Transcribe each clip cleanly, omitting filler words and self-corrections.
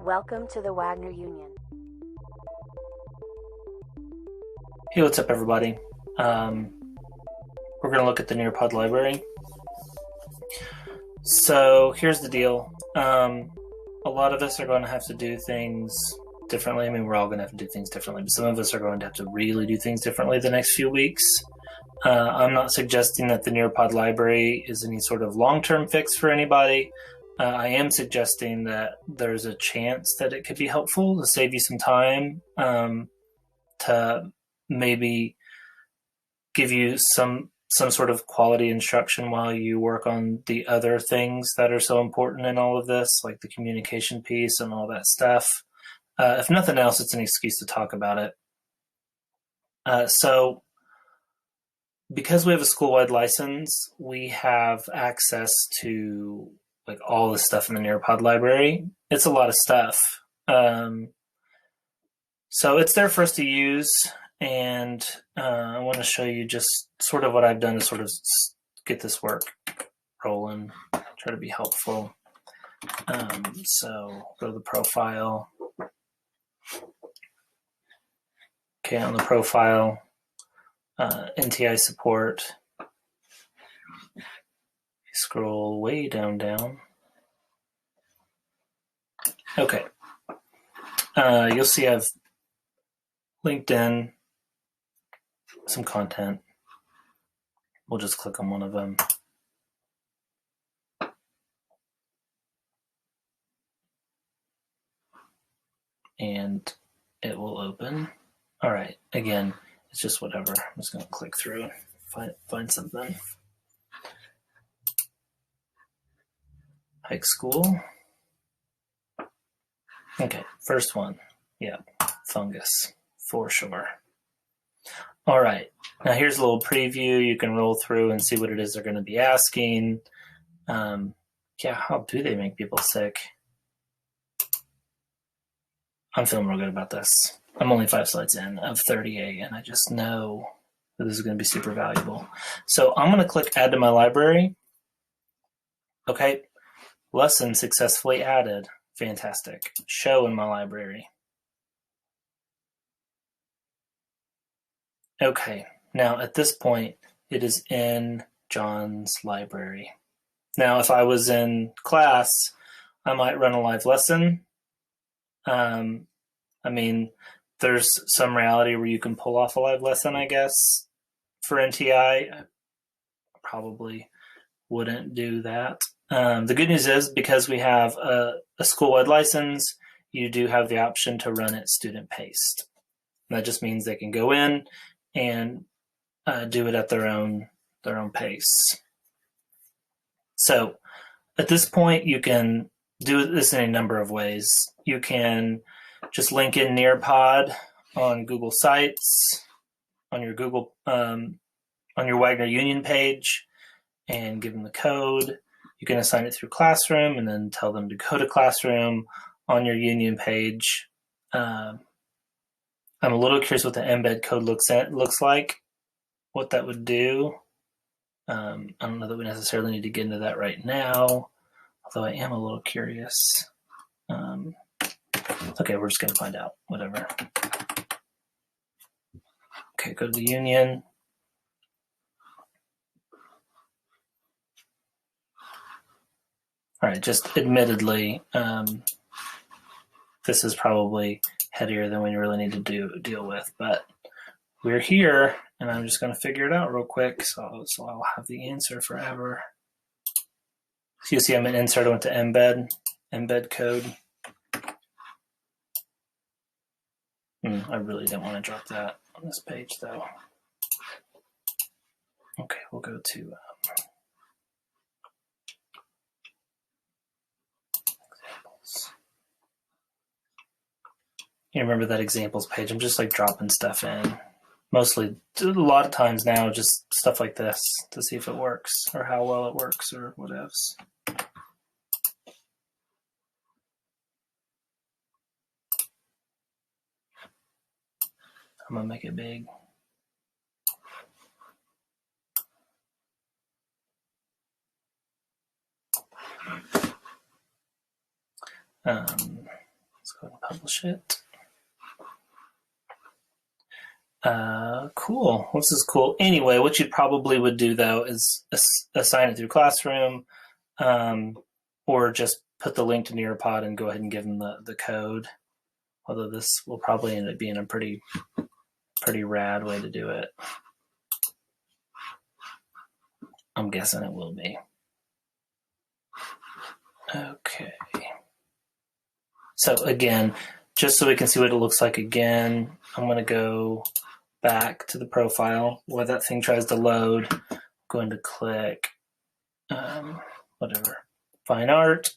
Welcome to the Waggener Union. Hey, what's up, everybody? We're going to look at the Nearpod Library. So here's the deal. A lot of us are going to have to do things differently. I mean, we're all going to have to do things differently, but some of us are going to have to really do things differently the next few weeks. I'm not suggesting that the Nearpod Library is any sort of long-term fix for anybody. I am suggesting that there's a chance that it could be helpful to save you some time, to maybe give you some sort of quality instruction while you work on the other things that are so important in all of this, like the communication piece and all that stuff. If nothing else, it's an excuse to talk about it. So because we have a school-wide license, we have access to like all the stuff in the Nearpod library. It's a lot of stuff. So it's there for us to use, and I want to show you just sort of what I've done to sort of get this work rolling, try to be helpful. So go to the profile. Okay, on the profile, NTI support. Scroll way down. Okay. You'll see I've linked in some content. We'll just click on one of them. And it will open. All right, again, it's just whatever. I'm just going to click through and find something. Hike school. Okay, first one. Yeah, fungus, for sure. All right, now here's a little preview. You can roll through and see what it is they're going to be asking. Yeah, how do they make people sick? I'm feeling real good about this. I'm only 5 slides in of 38, and I just know that this is going to be super valuable. So I'm going to click Add to my library. Okay, lesson successfully added. Fantastic. Show in my library. Okay, now at this point, it is in John's library. Now, if I was in class, I might run a live lesson. I mean, there's some reality where you can pull off a live lesson, I guess, for NTI. I probably wouldn't do that. The good news is, because we have a school-wide license, you do have the option to run it student-paced. And that just means they can go in and do it at their own pace. So at this point, you can do this in a number of ways. You can just link in Nearpod on Google Sites, on your on your Waggener Union page, and give them the code. You can assign it through Classroom and then tell them to go to Classroom on your Union page. I'm a little curious what the embed code looks like, what that would do. I don't know that we necessarily need to get into that right now, although I am a little curious. Okay, we're just going to find out, whatever. Okay, go to the Union. All right, just admittedly, this is probably headier than we really need to deal with, but we're here, and I'm just going to figure it out real quick, so I'll have the answer forever. So you see I'm in insert, I went to embed code. I really don't want to drop that on this page, though. Okay, we'll go to examples. You remember that examples page? I'm just like dropping stuff in. Mostly, a lot of times now, just stuff like this to see if it works or how well it works or whatevs. I'm going to make it big. Go ahead and publish it. Cool. This is cool. Anyway, what you probably would do though is assign it through Classroom, or just put the link to Nearpod and go ahead and give them the code. Although this will probably end up being a pretty rad way to do it. I'm guessing it will be. Okay. So again, just so we can see what it looks like again, I'm going to go back to the profile where that thing tries to load. I'm going to click whatever, Fine Art.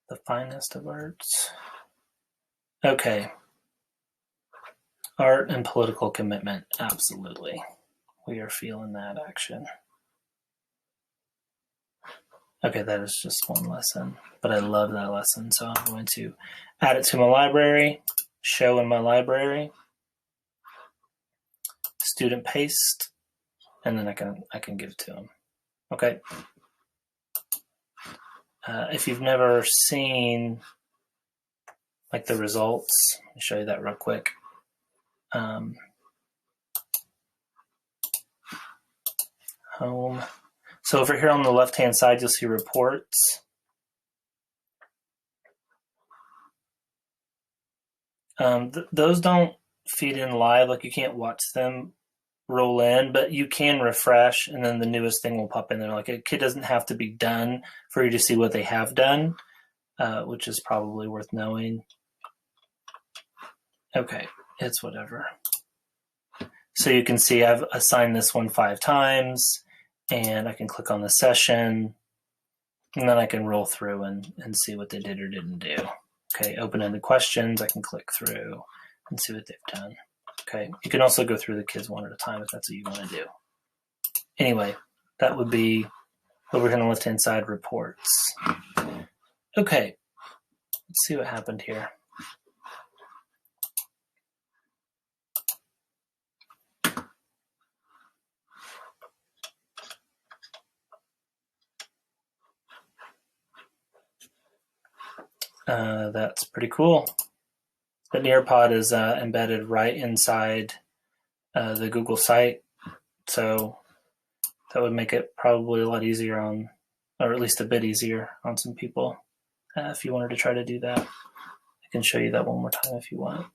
The finest of arts. Okay. Art and political commitment. Absolutely. We are feeling that action. Okay, that is just one lesson, but I love that lesson. So I'm going to add it to my library, show in my library, student paste, and then I can give it to them. Okay. If you've never seen like the results, let me show you that real quick. Home. So over here on the left-hand side, you'll see reports. Those don't feed in live, like you can't watch them roll in, but you can refresh and then the newest thing will pop in there. Like it doesn't have to be done for you to see what they have done, which is probably worth knowing. Okay, it's whatever. So you can see I've assigned this one 5 times, and I can click on the session, and then I can roll through and see what they did or didn't do. Okay, open-ended questions, I can click through and see what they've done. Okay, you can also go through the kids one at a time if that's what you want to do. Anyway, that would be over here on the left-hand side, reports. Okay, let's see what happened here. That's pretty cool. The Nearpod is embedded right inside the Google site, so that would make it probably a lot easier on, or at least a bit easier on some people if you wanted to try to do that. I can show you that one more time if you want.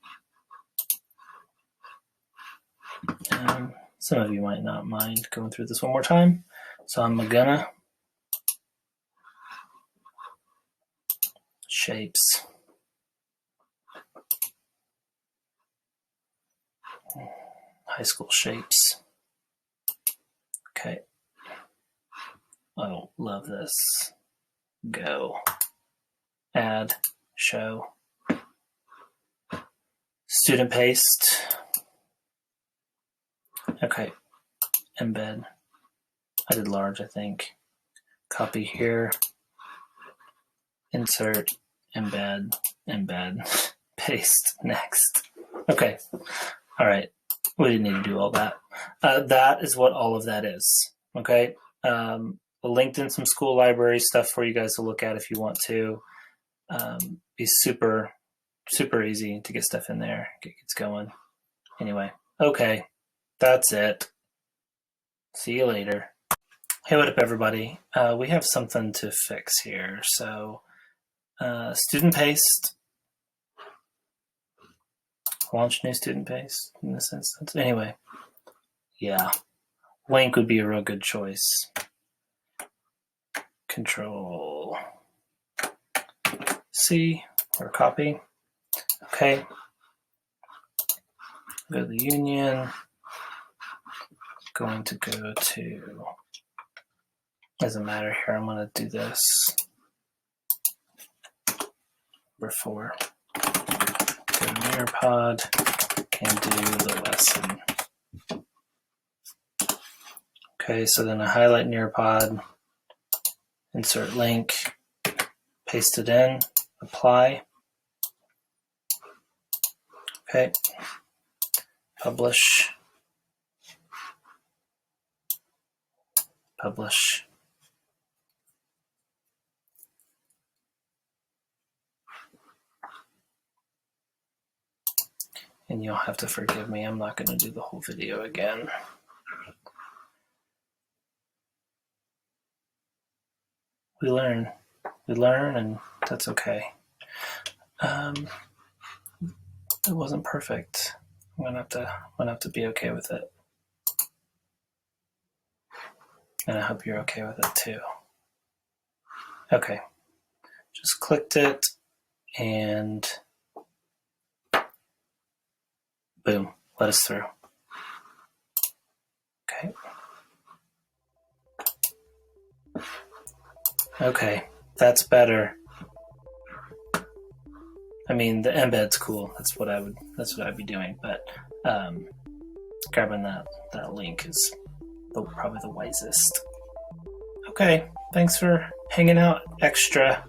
Some of you might not mind going through this one more time, so I'm gonna shapes. High school shapes. Okay. Oh, love this. Go. Add. Show. Student paste. Okay. Embed. I did large, I think. Copy here. Insert. Embed. Embed. Paste. Next. Okay. All right. We didn't need to do all that. That is what all of that is. Okay. I linked in some school library stuff for you guys to look at if you want to. Be super easy to get stuff in there, get kids going. Anyway, okay, that's it. See you later. Hey, what up, everybody? We have something to fix here. So, student paste. Launch new student paste in this instance. Anyway, yeah, link would be a real good choice. Control C or copy. Okay. Go to the union. Going to go to, doesn't matter here, I'm going to do this. Number 4. Go to Nearpod and do the lesson. Okay, so then I highlight Nearpod, insert link, paste it in, apply. Okay, publish, publish. And you'll have to forgive me. I'm not going to do the whole video again. We learn, and that's okay. It wasn't perfect. I'm gonna have to be okay with it. And I hope you're okay with it too. Okay. Just clicked it and boom, let us through. Okay. Okay, that's better. I mean, the embed's cool. That's what I'd be doing. But grabbing that link is probably the wisest. Okay, thanks for hanging out extra.